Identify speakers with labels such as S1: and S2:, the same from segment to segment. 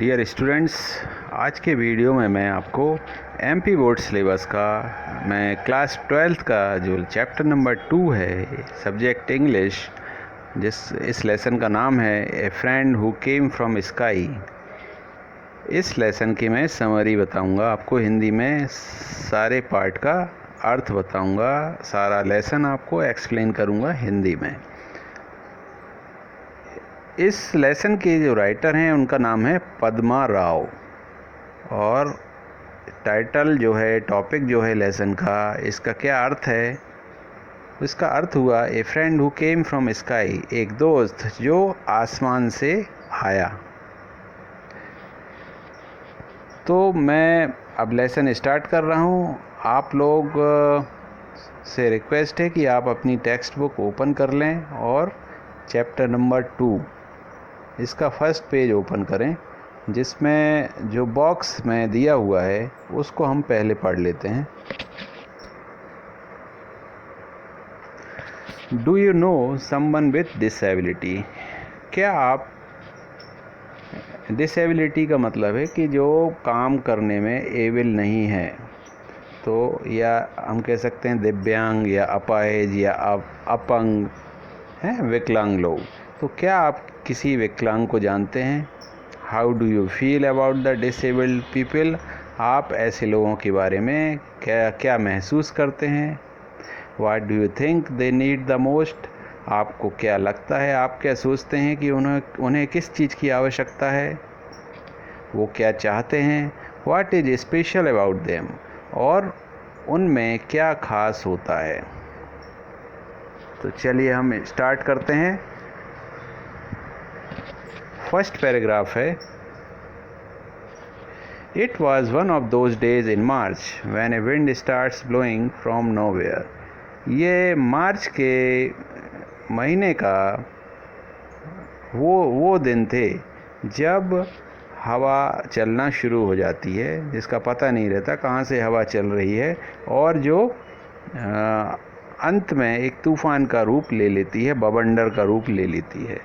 S1: Dear students, आज के video में मैं आपको एमपी बोर्ड सिलेबस का मैं क्लास 12th का जो चैप्टर नंबर 2 है सब्जेक्ट इंग्लिश, इस लेसन का नाम है ए friend who came from sky. इस लेसन की मैं समरी बताऊंगा आपको, हिंदी में सारे पार्ट का अर्थ बताऊंगा, सारा लेसन आपको एक्सप्लेन करूंगा हिंदी में। इस लेसन के जो राइटर हैं उनका नाम है पद्मा राव, और टाइटल जो है, टॉपिक जो है लेसन का, इसका क्या अर्थ है? इसका अर्थ हुआ ए friend who came from sky, एक दोस्त जो आसमान से आया। तो मैं अब लेसन स्टार्ट कर रहा हूँ। आप लोग से रिक्वेस्ट है कि आप अपनी टेक्स्ट बुक ओपन कर लें और चैप्टर नंबर 2 इसका फर्स्ट पेज ओपन करें, जिसमें जो बॉक्स में दिया हुआ है उसको हम पहले पढ़ लेते हैं। Do you know someone with disability? क्या आप, डिसेबिलिटी का मतलब है कि जो काम करने में एबल नहीं है, तो या हम कह सकते हैं दिव्यांग या अपाहिज या अपंग हैं, विकलांग लोग। तो क्या आप किसी विकलांग को जानते हैं? How do you feel about the disabled people? आप ऐसे लोगों के बारे में क्या महसूस करते हैं? What do you think they need the most? आपको क्या लगता है, आप क्या सोचते हैं कि उन्हें किस चीज़ की आवश्यकता है, वो क्या चाहते हैं? What is special about them? और उनमें क्या खास होता है? तो चलिए हम स्टार्ट करते हैं। फर्स्ट पैराग्राफ है, it was one of those days in March when a wind starts blowing from nowhere. ये मार्च के महीने का वो दिन थे जब हवा चलना शुरू हो जाती है, जिसका पता नहीं रहता कहाँ से हवा चल रही है, और जो अंत में एक तूफ़ान का रूप ले लेती है, बवंडर का रूप ले लेती है।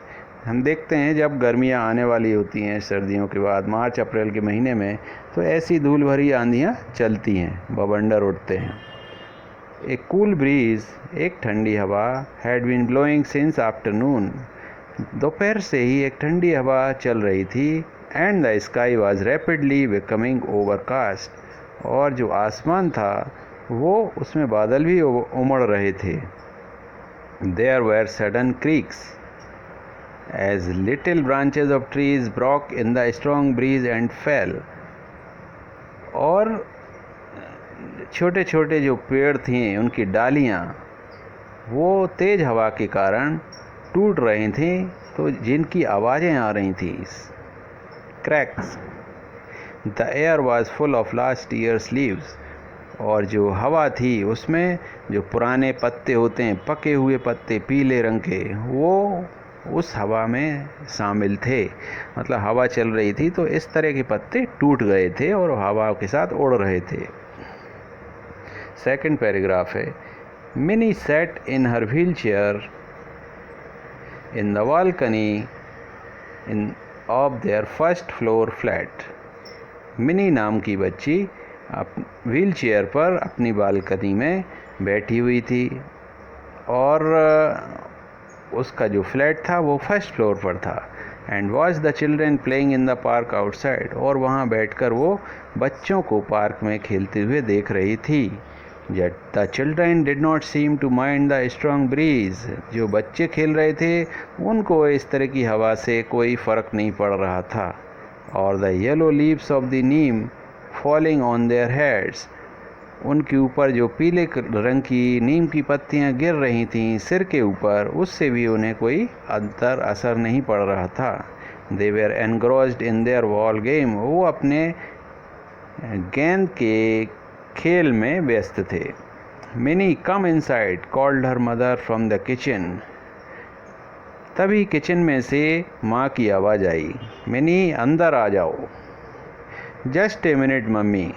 S1: हम देखते हैं जब गर्मियां आने वाली होती हैं सर्दियों के बाद, मार्च अप्रैल के महीने में, तो ऐसी धूल भरी आंधियां चलती हैं, बवंडर उड़ते हैं। ए कूल ब्रीज, एक ठंडी हवा, had been blowing since afternoon, दोपहर से ही एक ठंडी हवा चल रही थी। And the sky was rapidly becoming overcast, और जो आसमान था वो उसमें बादल भी उमड़ रहे थे। There were sudden creaks as little branches of trees broke in the strong breeze and fell, और छोटे छोटे जो पेड़ थे उनकी डालियाँ वो तेज़ हवा के कारण टूट रही थी, तो जिनकी आवाज़ें आ रही थी, cracks. The air was full of last years leaves, और जो हवा थी उसमें जो पुराने पत्ते होते हैं, पके हुए पत्ते पीले रंग के, वो उस हवा में शामिल थे। मतलब हवा चल रही थी तो इस तरह के पत्ते टूट गए थे और हवा के साथ उड़ रहे थे। सेकंड पैराग्राफ है, mini sat in her wheel chair in the balcony in of their first floor flat. Mini नाम की बच्ची व्हील चेयर पर अपनी बालकनी में बैठी हुई थी, और उसका जो फ्लैट था वो फर्स्ट फ्लोर पर था। And watch the children playing in the park outside, और वहाँ बैठकर वो बच्चों को पार्क में खेलते हुए देख रही थी। Yet the children did not seem to mind the strong breeze, जो बच्चे खेल रहे थे उनको इस तरह की हवा से कोई फ़र्क नहीं पड़ रहा था। और the yellow leaves of the neem falling on their heads, उनके ऊपर जो पीले रंग की नीम की पत्तियां गिर रही थीं सिर के ऊपर, उससे भी उन्हें कोई असर नहीं पड़ रहा था। They were engrossed in their ball game, वो अपने गेंद के खेल में व्यस्त थे। Minnie, come inside, called her mother from the kitchen. तभी किचन में से माँ की आवाज़ आई, मिनी अंदर आ जाओ। Just a minute, mummy,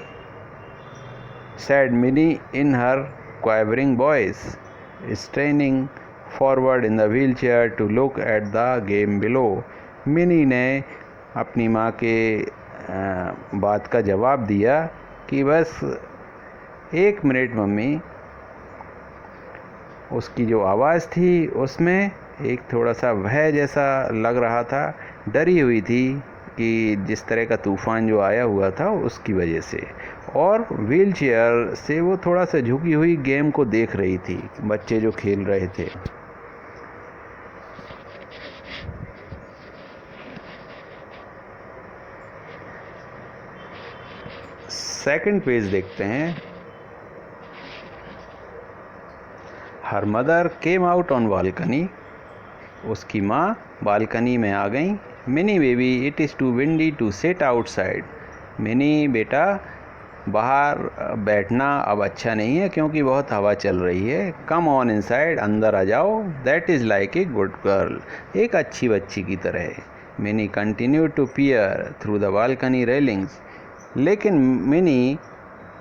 S1: said Minnie in her quavering voice, straining forward in the wheelchair to look at the game below. Mini ने अपनी माँ के बात का जवाब दिया कि बस 1 मिनट मम्मी। उसकी जो आवाज़ थी उसमें एक थोड़ा सा भय जैसा लग रहा था, डरी हुई थी कि जिस तरह का तूफ़ान जो आया हुआ था उसकी वजह से। और व्हील चेयर से वो थोड़ा सा झुकी हुई गेम को देख रही थी, बच्चे जो खेल रहे थे। सेकंड पेज देखते हैं। Her mother came out on balcony. उसकी माँ बालकनी में आ गई। Mini baby, it is too windy to sit outside. Mini बेटा, बाहर बैठना अब अच्छा नहीं है क्योंकि बहुत हवा चल रही है। कम ऑन इनसाइड, अंदर आ जाओ। That is like a good girl, एक अच्छी बच्ची की तरह। Mini continue to peer through the balcony railings. लेकिन मिनी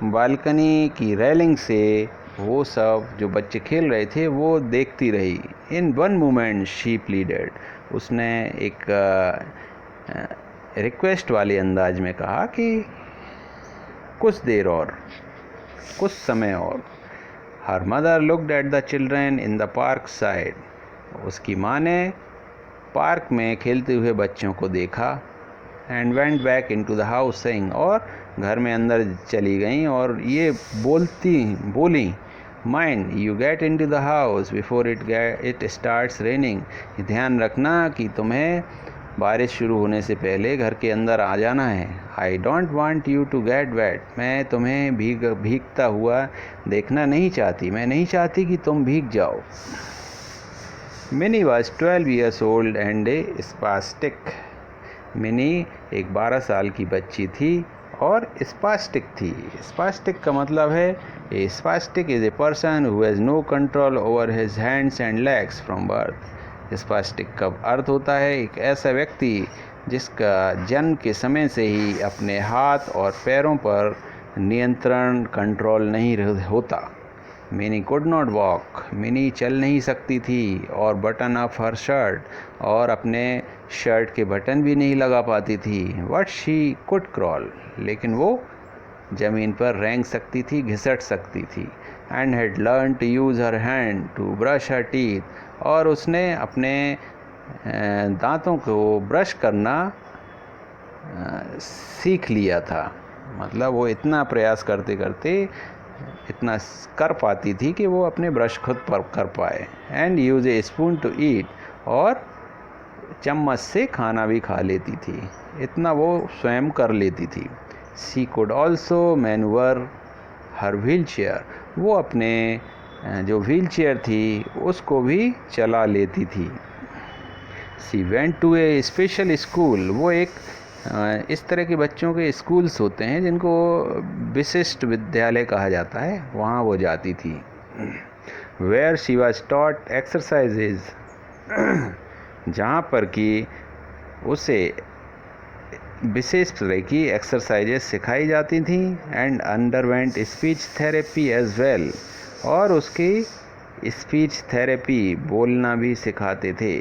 S1: बालकनी की रेलिंग से वो सब जो बच्चे खेल रहे थे वो देखती रही। In one moment she pleaded. उसने एक रिक्वेस्ट वाले अंदाज में कहा कि कुछ देर और, कुछ समय और। Her mother looked at the children in the park side. उसकी माँ ने पार्क में खेलते हुए बच्चों को देखा। And went back into the house saying, और घर में अंदर चली गईं और ये बोली, mind you get into the house before it starts raining. ध्यान रखना कि तुम्हें बारिश शुरू होने से पहले घर के अंदर आ जाना है। I don't want you to get wet. मैं तुम्हें भीगता हुआ देखना नहीं चाहती, मैं नहीं चाहती कि तुम भीग जाओ। Mini was 12 years old and A spastic. Mini एक 12 साल की बच्ची थी और स्पास्टिक थी। स्पास्टिक का मतलब है, a spastic is a person who has no control over his hands and legs from birth. Spastic का अर्थ होता है एक ऐसा व्यक्ति जिसका जन्म के समय से ही अपने हाथ और पैरों पर नियंत्रण, कंट्रोल नहीं होता। Mini could not walk. Mini चल नहीं सकती थी। और बटन ऑफ हर शर्ट, और अपने शर्ट के बटन भी नहीं लगा पाती थी। बट शी कुड क्रॉल, लेकिन वो ज़मीन पर रेंग सकती थी, घिसट सकती थी। And had learn to use her hand to brush her teeth. और उसने अपने दांतों को ब्रश करना सीख लिया था। मतलब वो इतना प्रयास करते करते इतना कर पाती थी कि वो अपने ब्रश खुद पर कर पाए। And use a spoon to eat, और चम्मच से खाना भी खा लेती थी, इतना वो स्वयं कर लेती थी। She could also manoeuvre her wheel chair. वो अपने जो व्हील चेयर थी उसको भी चला लेती थी। She went to a special school. वो एक इस तरह के बच्चों के स्कूल्स होते हैं जिनको विशिष्ट विद्यालय कहा जाता है, वहाँ वो जाती थी। Where she was taught exercises, जहाँ पर कि उसे विशेष तरह की एक्सरसाइजेज सिखाई जाती थी। And underwent speech therapy as well, और उसकी स्पीच थेरेपी, बोलना भी सिखाते थे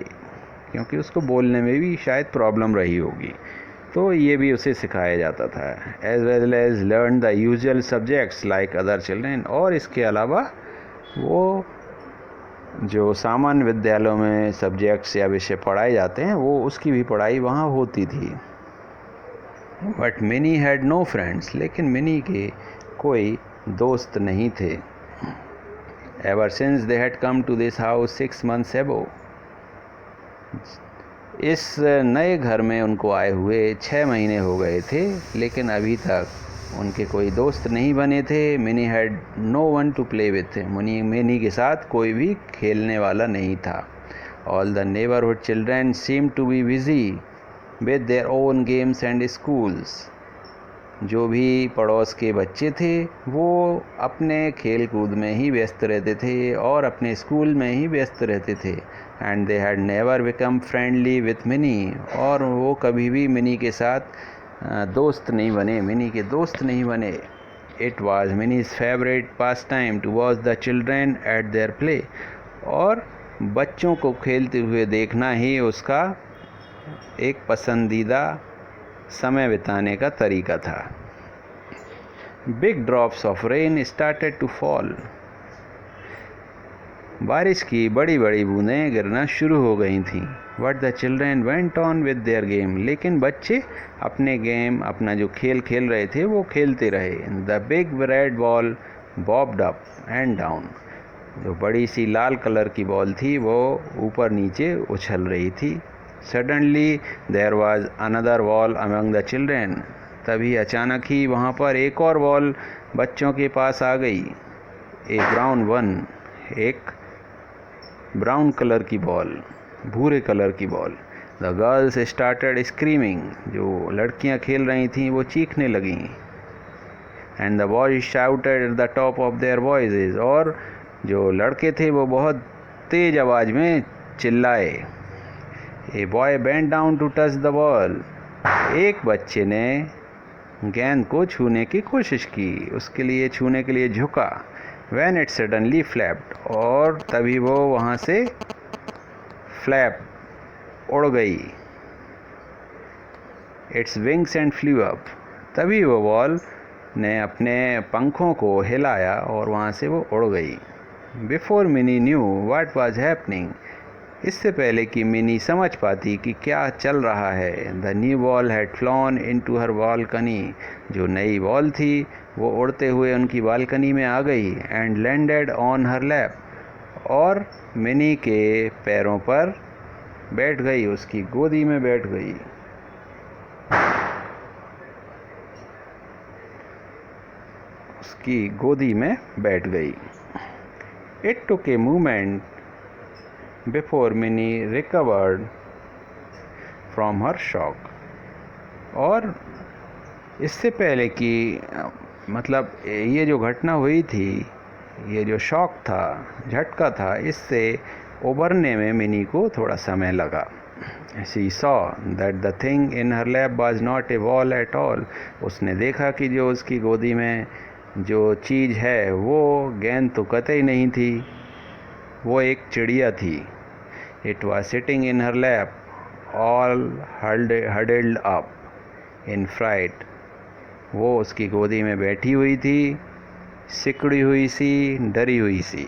S1: क्योंकि उसको बोलने में भी शायद प्रॉब्लम रही होगी, तो ये भी उसे सिखाया जाता था। As well as learn the usual subjects like other children. और इसके अलावा वो जो सामान्य विद्यालयों में सब्जेक्ट्स या विषय पढ़ाए जाते हैं वो उसकी भी पढ़ाई वहाँ होती थी। But Mini had no friends. लेकिन मिनी के कोई दोस्त नहीं थे। Ever since they had come to this house 6 months ago। इस नए घर में उनको आए हुए 6 महीने हो गए थे, लेकिन अभी तक उनके कोई दोस्त नहीं बने थे। Mini had no one to play with. Mini के साथ कोई भी खेलने वाला नहीं था। All the neighbourhood children seem to be busy with their own games and schools. जो भी पड़ोस के बच्चे थे वो अपने खेल कूद में ही व्यस्त रहते थे और अपने स्कूल में ही व्यस्त रहते थे। And they had never become friendly with mini. और वो कभी भी मिनी के साथ दोस्त नहीं बने, मिनी के दोस्त नहीं बने। It was Mini's favourite pastime to watch the children at their play. और बच्चों को खेलते हुए देखना ही उसका एक पसंदीदा समय बिताने का तरीका था। Big drops of rain started to fall. बारिश की बड़ी बड़ी बूंदें गिरना शुरू हो गई थीं। But the children went on with their game. लेकिन बच्चे अपने गेम, अपना जो खेल खेल रहे थे वो खेलते रहे। The big red ball barbed up and down. जो बड़ी सी लाल कलर की बॉल थी वो ऊपर नीचे उछल रही थी। Suddenly there was another ball among the children. तभी अचानक ही वहाँ पर एक और बॉल बच्चों के पास आ गई। ए ब्राउन वन, एक ब्राउन कलर की बॉल, भूरे कलर की ball. The girls started screaming. जो लड़कियां खेल रही थीं वो चीखने लगीं। And the boys shouted at the top of their voices. और जो लड़के थे वो बहुत तेज आवाज़ में चिल्लाए। A boy bent down to touch the ball. एक बच्चे ने गेंद को छूने की कोशिश की, उसके लिए छूने के लिए झुका। When it suddenly flapped। और तभी वो वहाँ से फ्लैप उड़ गई। Its wings and flew up। तभी वो बॉल ने अपने पंखों को हिलाया और वहाँ से वो उड़ गई। Before Minnie knew what was happening। इससे पहले कि मिनी समझ पाती कि क्या चल रहा है। The new ball had flown into her balcony. जो नई बॉल थी वो उड़ते हुए उनकी बालकनी में आ गई। And landed on her lap. और मिनी के पैरों पर बैठ गई, उसकी गोदी में बैठ गई। उसकी गोदी में बैठ गई। It took a moment before mini recovered from her shock. और इससे पहले कि मतलब ये जो घटना हुई थी, ये जो शॉक था, झटका था, इससे उभरने में मिनी को थोड़ा समय लगा। She saw that the thing in her lap was not a ball at all। उसने देखा कि जो उसकी गोदी में जो चीज़ है वो गेंद तो कतई नहीं थी, वो एक चिड़िया थी। It was sitting in her lap, all huddled up in fright। वो उसकी गोदी में बैठी हुई थी, सिकुड़ी हुई सी, डरी हुई सी।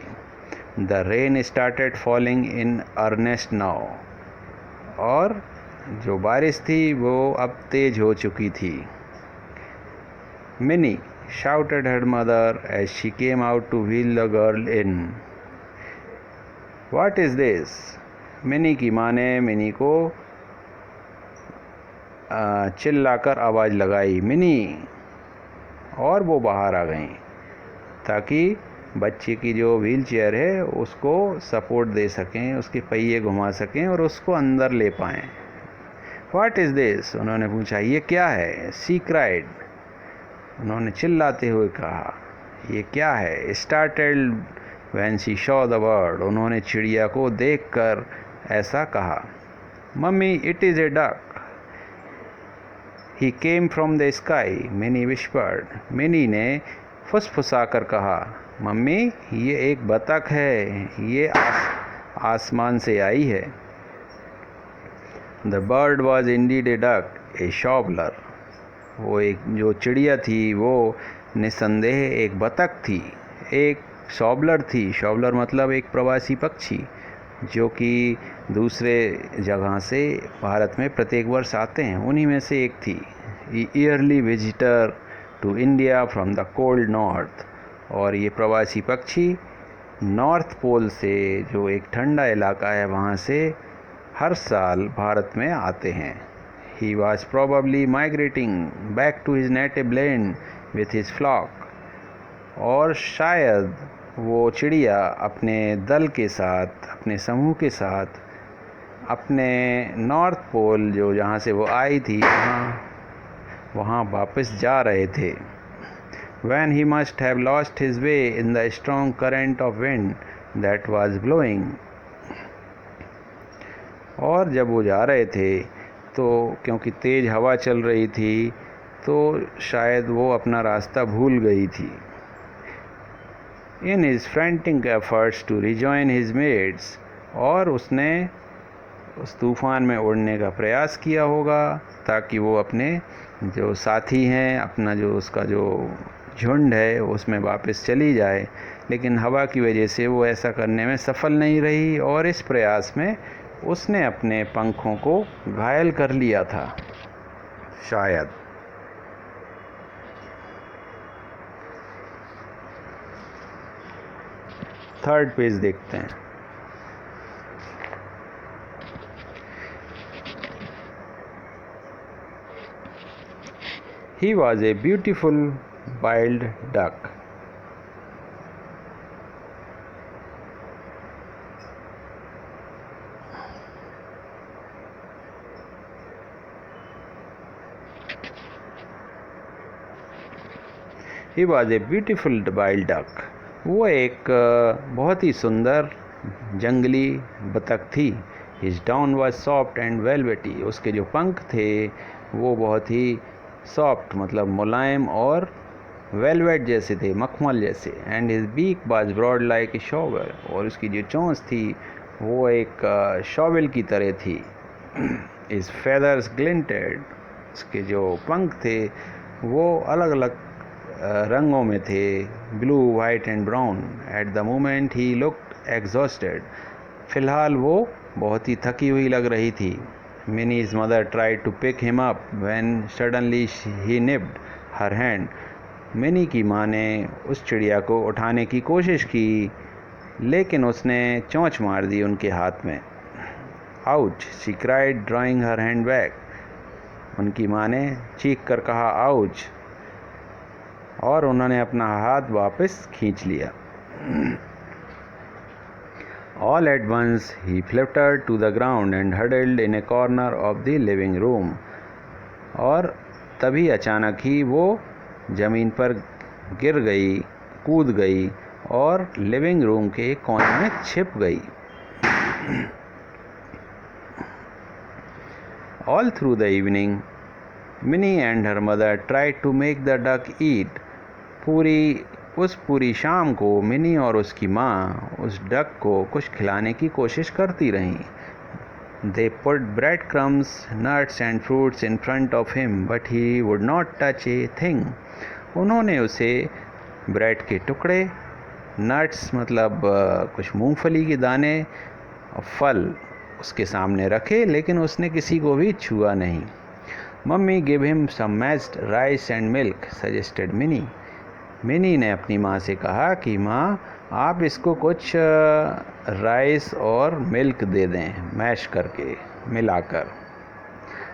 S1: The rain started falling in earnest now। और जो बारिश थी वो अब तेज हो चुकी थी। Minnie shouted her mother as she came out to wheel the girl in। What is this? Mini की माँ ने मिनी को चिल्लाकर आवाज़ लगाई, मिनी। और वो बाहर आ गई ताकि बच्चे की जो व्हील चेयर है उसको सपोर्ट दे सकें, उसके पहिए घुमा सकें और उसको अंदर ले पाएँ। What is this? उन्होंने पूछा, ये क्या है? She cried. उन्होंने चिल्लाते हुए कहा, ये क्या है? Started when she saw the bird. उन्होंने चिड़िया को देखकर ऐसा कहा। Mummy, it is a duck. He came from the sky, mini whispered. Mini ने फुसफुसाकर कहा, मम्मी ये एक बतख है, ये आसमान से आई है। The bird was indeed a duck, a shoveler. वो एक जो चिड़िया थी वो निसंदेह एक बतख थी, एक शॉबलर थी। शॉबलर मतलब एक प्रवासी पक्षी जो कि दूसरे जगह से भारत में प्रत्येक वर्ष आते हैं, उन्हीं में से एक थी। Early visitor to India from the cold north. और ये प्रवासी पक्षी नॉर्थ पोल से, जो एक ठंडा इलाका है, वहाँ से हर साल भारत में आते हैं। He was probably migrating back to his native land with his flock. और शायद वो चिड़िया अपने दल के साथ, अपने समूह के साथ अपने नॉर्थ पोल, जो जहाँ से वो आई थी, वहाँ वापस जा रहे थे। When he must have lost his way in the strong current of wind that was blowing। और जब वो जा रहे थे तो क्योंकि तेज़ हवा चल रही थी तो शायद वो अपना रास्ता भूल गई थी। In his frantic efforts to rejoin his mates। और उसने उस तूफ़ान में उड़ने का प्रयास किया होगा ताकि वो अपने जो साथी हैं, अपना जो उसका जो झुंड है उसमें वापस चली जाए, लेकिन हवा की वजह से वो ऐसा करने में सफल नहीं रही और इस प्रयास में उसने अपने पंखों को घायल कर लिया था शायद। थर्ड पेज देखते हैं। He was a beautiful wild duck. He was a beautiful wild duck. वो एक बहुत ही सुंदर जंगली बतख थी। His down was soft and velvety. उसके जो पंख थे वो बहुत ही सॉफ्ट मतलब मुलायम और वेलवेट जैसे थे, मखमल जैसे। And his beak was broad like a shovel, और उसकी जो चोंच थी वो एक शॉवल की तरह थी। हिज फेदर्स ग्लिंटेड, उसके जो पंख थे वो अलग अलग रंगों में थे, blue, white and brown. At the moment he looked exhausted, फ़िलहाल वो बहुत ही थकी हुई लग रही थी। Minnie's mother tried to pick him up when suddenly he nipped her hand. Mini की माँ ने उस चिड़िया को उठाने की कोशिश की, लेकिन उसने चोंच मार दी उनके हाथ में। Ouch! She cried, drawing her hand back. उनकी माँ ने चीख कर कहा आउच, और उन्होंने अपना हाथ वापस खींच लिया। All at once he fluttered to the ground and huddled in a corner of the living room. और तभी अचानक ही वो ज़मीन पर गिर गई, कूद गई और लिविंग रूम के एक कोने में छिप गई। All through the evening, Minnie and her mother tried to make the duck eat. पूरी शाम को मिनी और उसकी माँ उस डक को कुछ खिलाने की कोशिश करती रहीं। They put breadcrumbs, nuts and fruits in front of him, but he would not touch a thing. उन्होंने उसे ब्रेड के टुकड़े, नट्स मतलब कुछ मूंगफली के दाने और फल उसके सामने रखे, लेकिन उसने किसी को भी छुआ नहीं। Mummy give him some mashed rice and milk, suggested Mini. Mini ने अपनी माँ से कहा कि माँ आप इसको कुछ राइस और मिल्क दे दें, मैश करके, मिलाकर।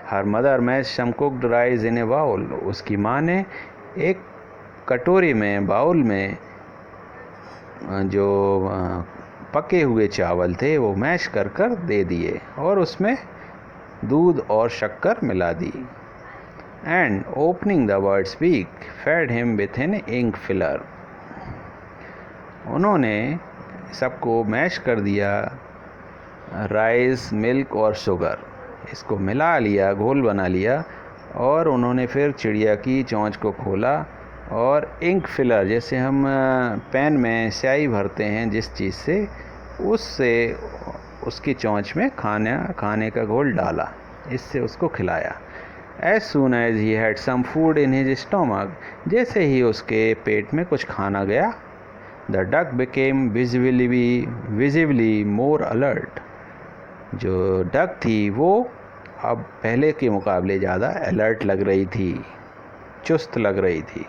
S1: हर मदर मैश सम कुक्ड राइस इन ए बाउल, उसकी माँ ने एक कटोरी में, बाउल में जो पके हुए चावल थे वो मैश कर कर दे दिए और उसमें दूध और शक्कर मिला दी। And opening the word speak, fed him with an ink filler. उन्होंने सबको मैश कर दिया, राइस, मिल्क और शुगर, इसको मिला लिया, घोल बना लिया, और उन्होंने फिर चिड़िया की चोंच को खोला और इंक फिलर, जैसे हम पेन में स्याही भरते हैं जिस चीज़ से, उससे उसकी चोंच में खाने का घोल डाला, इससे उसको खिलाया। As soon as he had some food in his stomach, जैसे ही उसके पेट में कुछ खाना गया, the duck became visibly more alert. जो डक थी वो अब पहले के मुकाबले ज़्यादा अलर्ट लग रही थी, चुस्त लग रही थी।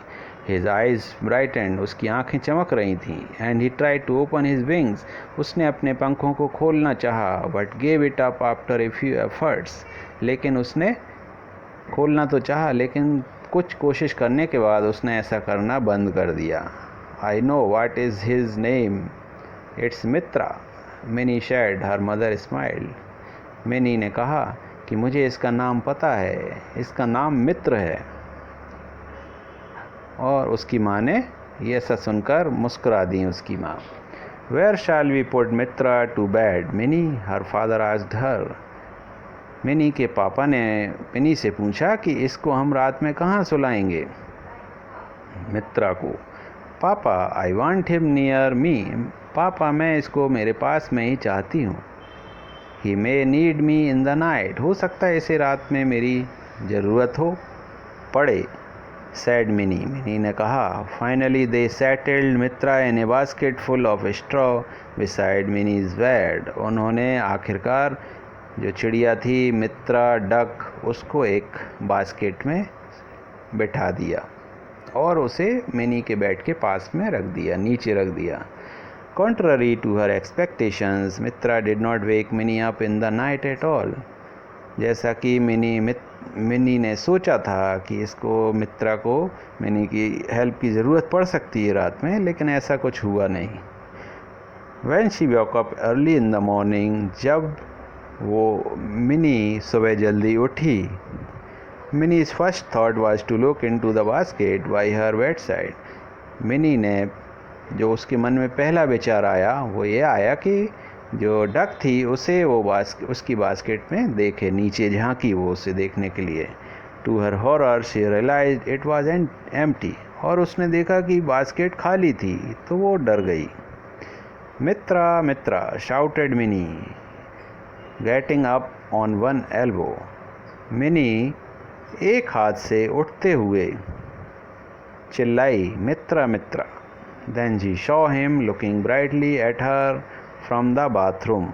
S1: His eyes brightened, उसकी आँखें चमक रही थीं। And he tried to open his wings, उसने अपने पंखों को खोलना चाहा, but gave it up after a few efforts. लेकिन उसने खोलना तो चाहा, लेकिन कुछ कोशिश करने के बाद उसने ऐसा करना बंद कर दिया। I know what is his name. It's Mitra, mini said. Her mother smiled. Mini ने कहा कि मुझे इसका नाम पता है, इसका नाम मित्र है। और उसकी माँ ने ये ऐसा सुनकर मुस्कुरा दी उसकी माँ। Where shall we put Mitra to bed, Minnie? Her father asked her. Mini के पापा ने मिनी से पूछा कि इसको हम रात में कहाँ सुलाएंगे, मित्रा को। पापा, I want him near me, पापा मैं इसको मेरे पास में ही चाहती हूँ। He may need me in the night, हो सकता है इसे रात में मेरी ज़रूरत हो पड़े, said Minnie. Minnie ने कहा. Finally they settled Mitra in a basket full of straw beside Minnie's bed. उन्होंने आखिरकार जो चिड़िया थी मित्रा डक, उसको एक बास्केट में बिठा दिया और उसे मिनी के बेड के पास में रख दिया, नीचे रख दिया. Contrary to her expectations, Mitra did not wake Minnie up in the night at all. जैसा कि मिनी ने सोचा था कि इसको मित्रा को मिनी की हेल्प की ज़रूरत पड़ सकती है रात में, लेकिन ऐसा कुछ हुआ नहीं. When she woke up early in the morning, जब वो मिनी सुबह जल्दी उठी, Minnie's first thought was to look into the basket by her bedside. Mini ने जो उसके मन में पहला विचार आया वो ये आया कि जो डक थी उसे वो उसकी बास्केट में देखे, नीचे झांकी वो उसे देखने के लिए. To her horror she realised it was empty, और उसने देखा कि बास्केट खाली थी तो वो डर गई. Mitra Mitra shouted Mini getting up on one elbow. Mini एक हाथ से उठते हुए चिल्लाई, Mitra Mitra. Then she saw him looking brightly at her from the bathroom.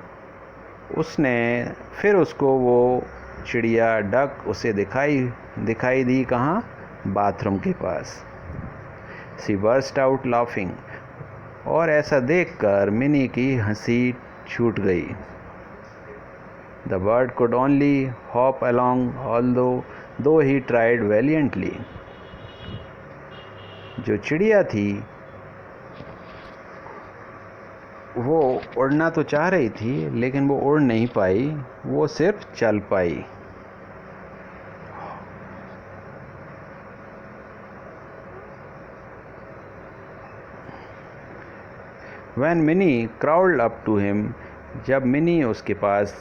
S1: फिर उसको वो चिड़िया डक उसे दिखाई दी, कहाँ? बाथरूम के पास. सी बर्स्ट आउट लाफिंग, और ऐसा देखकर मिनी की हंसी छूट गई. The bird could only hop along although he tried valiantly. जो चिड़िया थी वो उड़ना तो चाह रही थी, लेकिन वो उड़ नहीं पाई, वो सिर्फ चल पाई. When Minnie crawled up to him, जब मिनी उसके पास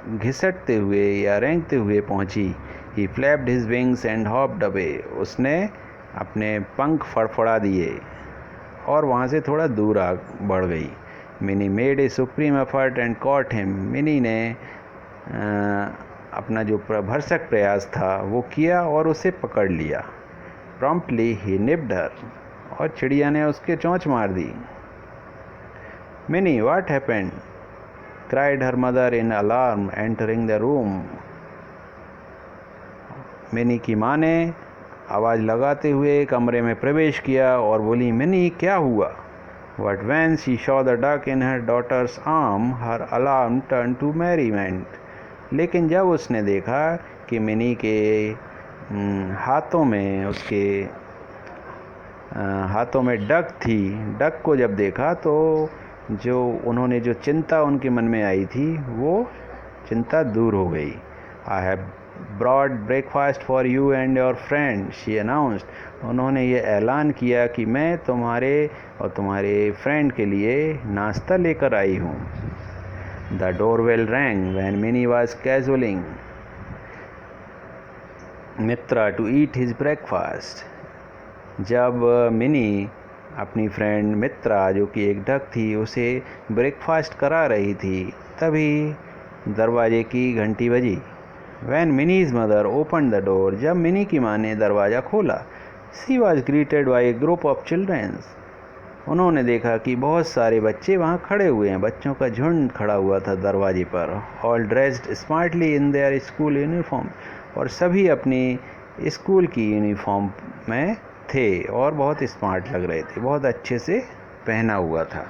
S1: घिसटते हुए या रेंगते हुए पहुंची, he flapped his wings and hopped away. उसने अपने पंख फड़फड़ा दिए और वहाँ से थोड़ा दूर बढ़ गई. Mini made a supreme effort and cot him. Mini ने अपना जो भरसक प्रयास था वो किया और उसे पकड़ लिया. प्रॉम्प्टली ही निप्ड हर, और चिड़िया ने उसके चोंच मार दी. Mini what happened cried her mother in alarm entering the room. Mini की माँ ने आवाज़ लगाते हुए कमरे में प्रवेश किया और बोली, मिनी क्या हुआ? But when she saw the duck in her daughter's arm her alarm turn to merriment. लेकिन जब उसने देखा कि मिनी के हाथों में डक थी, डक को जब देखा तो जो चिंता उनके मन में आई थी वो चिंता दूर हो गई. I have brought breakfast for you and your friend, she announced. उन्होंने ये ऐलान किया कि मैं तुम्हारे और तुम्हारे फ्रेंड के लिए नाश्ता लेकर आई हूँ. The doorbell rang when Mini was cajoling Mitra to eat his breakfast. जब मिनी अपनी फ्रेंड मित्रा, जो कि एक डक थी, उसे ब्रेकफास्ट करा रही थी, तभी दरवाजे की घंटी बजी. When Minnie's mother opened the door, जब मिनी की माँ ने दरवाज़ा खोला, she was greeted by a group of children. उन्होंने देखा कि बहुत सारे बच्चे वहाँ खड़े हुए हैं, बच्चों का झुंड खड़ा हुआ था दरवाजे पर. All dressed smartly in their school uniform, और सभी अपनी स्कूल की यूनिफॉर्म में थे और बहुत स्मार्ट लग रहे थे, बहुत अच्छे से पहना हुआ था.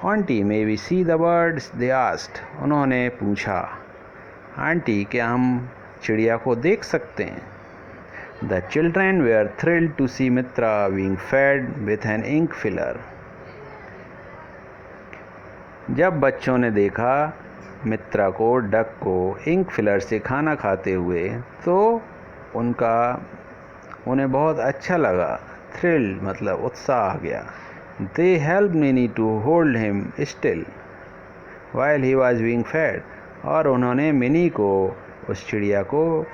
S1: Aunty may we see the birds, they asked. उन्होंने पूछा, आंटी क्या हम चिड़िया को देख सकते हैं? The children were thrilled to see Mitra being fed with an ink filler. जब बच्चों ने देखा मित्रा को, डक को, इंक फिलर से खाना खाते हुए, तो उन्हें बहुत अच्छा लगा. थ्रिल्ड मतलब उत्साह आ गया. They help mini to hold him still while he was being fade. और उन्होंने मिनी को, उस चिड़िया को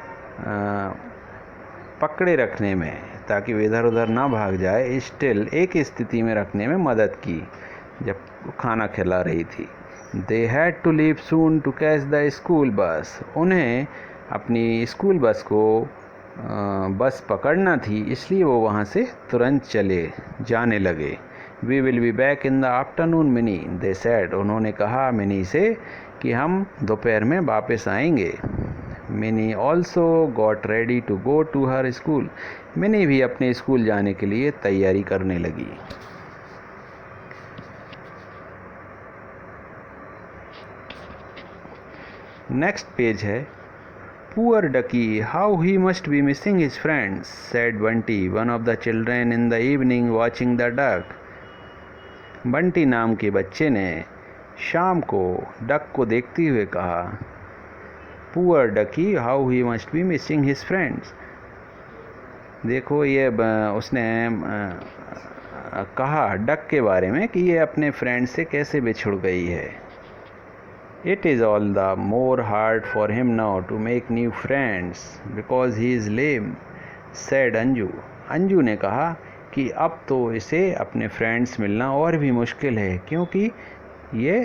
S1: पकड़े रखने में, ताकि वो इधर उधर ना भाग जाए, स्टिल एक स्थिति में रखने में मदद की जब खाना खिला रही थी. They had to leave soon to catch the school bus. उन्हें अपनी स्कूल बस को बस पकड़ना थी, इसलिए वो वहाँ से तुरंत चले जाने लगे. We will be back in the afternoon, Minnie, they said. उन्होंने कहा मिनी से कि हम दोपहर में वापस आएंगे. Mini also got ready to go to her school. Mini भी अपने स्कूल जाने के लिए तैयारी करने लगी. नेक्स्ट पेज है. Poor ducky, how he must be missing his friends, said Bunty, one of the children, in the evening watching the duck. Bunty नाम के बच्चे ने शाम को डक को देखते हुए कहा, Poor ducky, how he must be missing his friends. देखो ये उसने कहा डक के बारे में कि ये अपने फ्रेंड से कैसे बिछुड़ गई है. It is all the more hard for him now to make new friends because he is lame, said Anju. Anju ने कहा कि अब तो इसे अपने फ्रेंड्स मिलना और भी मुश्किल है क्योंकि ये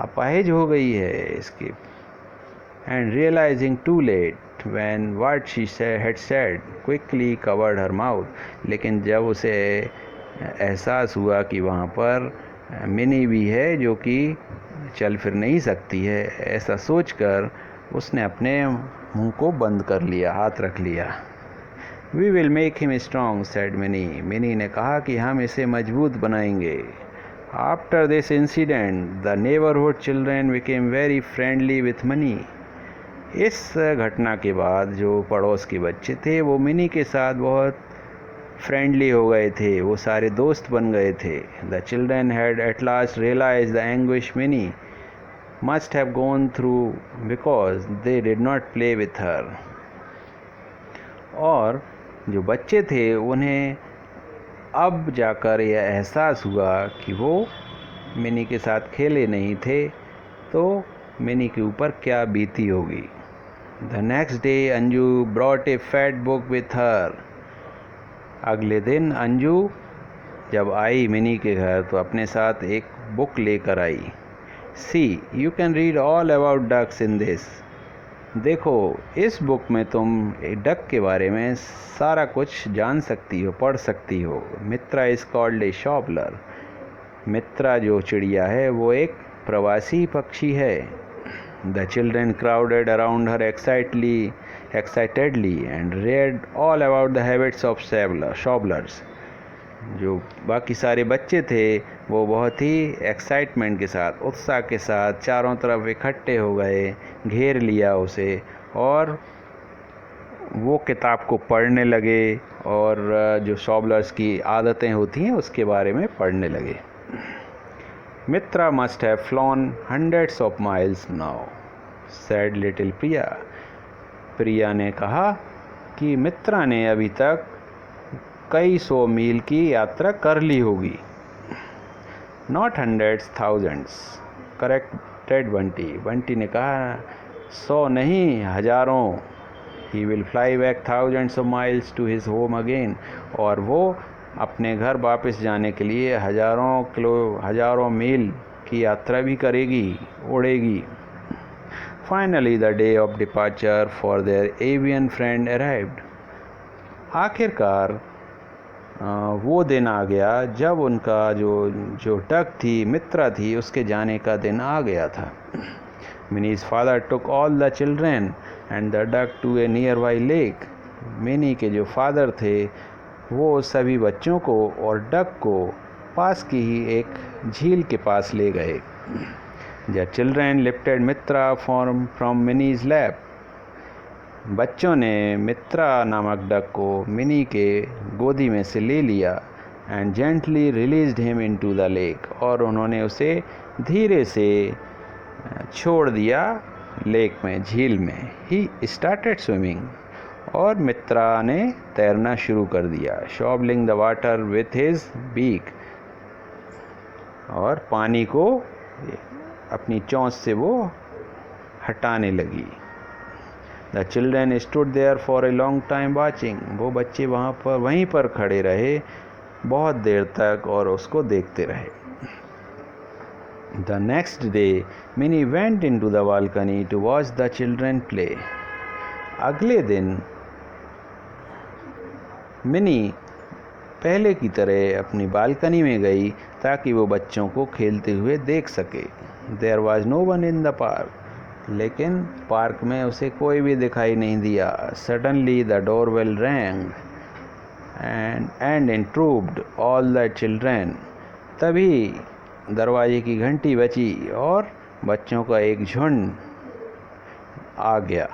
S1: अपाहिज हो गई है इसकी. And realizing too late when what she had said, quickly covered her mouth. लेकिन जब उसे एहसास हुआ कि वहाँ पर मिनी भी है जो कि चल फिर नहीं सकती है, ऐसा सोचकर उसने अपने मुंह को बंद कर लिया, हाथ रख लिया. We will make him strong, said Minnie. Mini ने कहा कि हम इसे मजबूत बनाएंगे. After this incident, the neighborhood children became very friendly with Minnie. इस घटना के बाद जो पड़ोस के बच्चे थे वो मिनी के साथ बहुत फ्रेंडली हो गए थे, वो सारे दोस्त बन गए थे. The children had at last realized the anguish Minnie must have gone through because they did not play with her. और जो बच्चे थे उन्हें अब जाकर यह एहसास हुआ कि वो मिनी के साथ खेले नहीं थे तो मिनी के ऊपर क्या बीती होगी. The next day Anju brought a fat book with her. अगले दिन अंजू जब आई मिनी के घर तो अपने साथ एक बुक लेकर आई. See you can read all about ducks in this. देखो इस बुक में तुम डक के बारे में सारा कुछ जान सकती हो, पढ़ सकती हो. मित्रा इज कॉल्ड ए शॉबलर. मित्रा जो चिड़िया है वो एक प्रवासी पक्षी है. The children crowded around her excitedly and read all about the habits of shovelers. जो बाकी सारे बच्चे थे वो बहुत ही एक्साइटमेंट के साथ, उत्साह के साथ चारों तरफ इकट्ठे हो गए, घेर लिया उसे और वो किताब को पढ़ने लगे और जो शॉबलर्स की आदतें होती हैं उसके बारे में पढ़ने लगे. मित्रा must have flown hundreds of miles now, said little Priya. प्रिया ने कहा कि मित्रा ने अभी तक कई 100 मील की यात्रा कर ली होगी. Not hundreds, thousands, corrected Bunty. Bunty ने कहा 100 नहीं, हजारों. He will fly back thousands of miles to his home again. और वो अपने घर वापस जाने के लिए हजारों मील की यात्रा भी करेगी, उड़ेगी. Finally, the day of departure for their avian friend arrived. आखिरकार वो दिन आ गया जब उनका जो डक थी, मित्रा थी, उसके जाने का दिन आ गया था. Minnie's father took all the children and the duck to a nearby lake. Mini के जो फादर थे वो सभी बच्चों को और डक को पास की ही एक झील के पास ले गए. The children lifted Mitra from Minnie's lap. बच्चों ने मित्रा नामक डक को मिनी के गोदी में से ले लिया and gently released him into the lake. और उन्होंने उसे धीरे से छोड़ दिया लेक में, झील में. He started swimming. और मित्रा ने तैरना शुरू कर दिया. Shoveling the water with his beak. और पानी को अपनी चोंच से वो हटाने लगी. The children stood there for a long time watching. वो बच्चे वहीं पर खड़े रहे बहुत देर तक और उसको देखते रहे. The next day, Minnie went into the balcony to watch the children play. अगले दिन मिनी पहले की तरह अपनी बालकनी में गई ताकि वो बच्चों को खेलते हुए देख सके. There was no one in the park. लेकिन पार्क में उसे कोई भी दिखाई नहीं दिया. Suddenly the doorbell rang and intruded all the children. तभी दरवाजे की घंटी बजी और बच्चों का एक झुंड आ गया.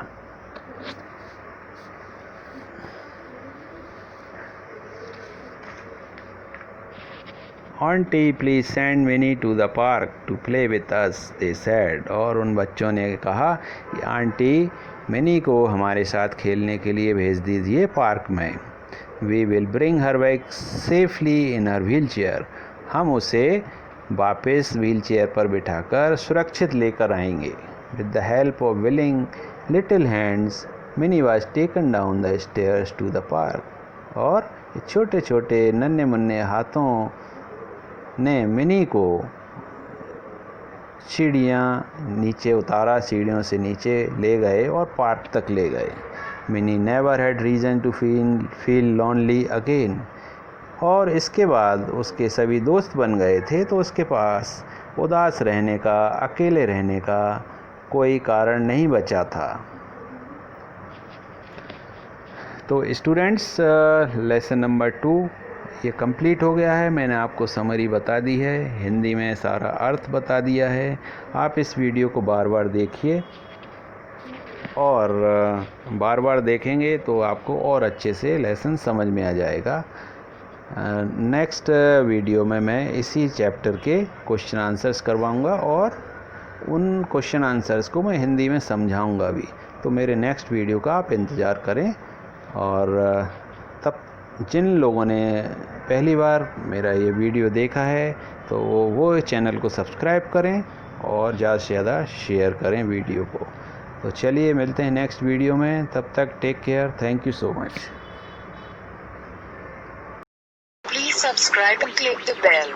S1: Auntie, please send Minnie to the park to play with us, they said. और उन बच्चों ने कहा कि आंटी मिनी को हमारे साथ खेलने के लिए भेज दीजिए पार्क में. We will bring her back safely in her wheelchair. हम उसे वापस व्हीलचेयर पर बिठाकर सुरक्षित लेकर आएंगे. With the help of willing little hands, Minnie was taken down the stairs to the park. और छोटे छोटे नन्हे मुन्ने हाथों ने मिनी को सीढ़ियाँ नीचे उतारा, सीढ़ियों से नीचे ले गए और पार्क तक ले गए. Mini never had reason to feel lonely again. और इसके बाद उसके सभी दोस्त बन गए थे तो उसके पास उदास रहने का, अकेले रहने का कोई कारण नहीं बचा था. तो स्टूडेंट्स, लेसन नंबर 2 ये कंप्लीट हो गया है. मैंने आपको समरी बता दी है, हिंदी में सारा अर्थ बता दिया है. आप इस वीडियो को बार बार देखिए और बार बार देखेंगे तो आपको और अच्छे से लेसन समझ में आ जाएगा. नेक्स्ट वीडियो में मैं इसी चैप्टर के क्वेश्चन आंसर्स करवाऊंगा और उन क्वेश्चन आंसर्स को मैं हिंदी में समझाऊंगा भी. तो मेरे नेक्स्ट वीडियो का आप इंतज़ार करें. और तब जिन लोगों ने पहली बार मेरा ये वीडियो देखा है तो वो चैनल को सब्सक्राइब करें और ज़्यादा से ज़्यादा शेयर करें वीडियो को. तो चलिए मिलते हैं नेक्स्ट वीडियो में. तब तक take care. Thank you so much.
S2: Please subscribe and click the bell.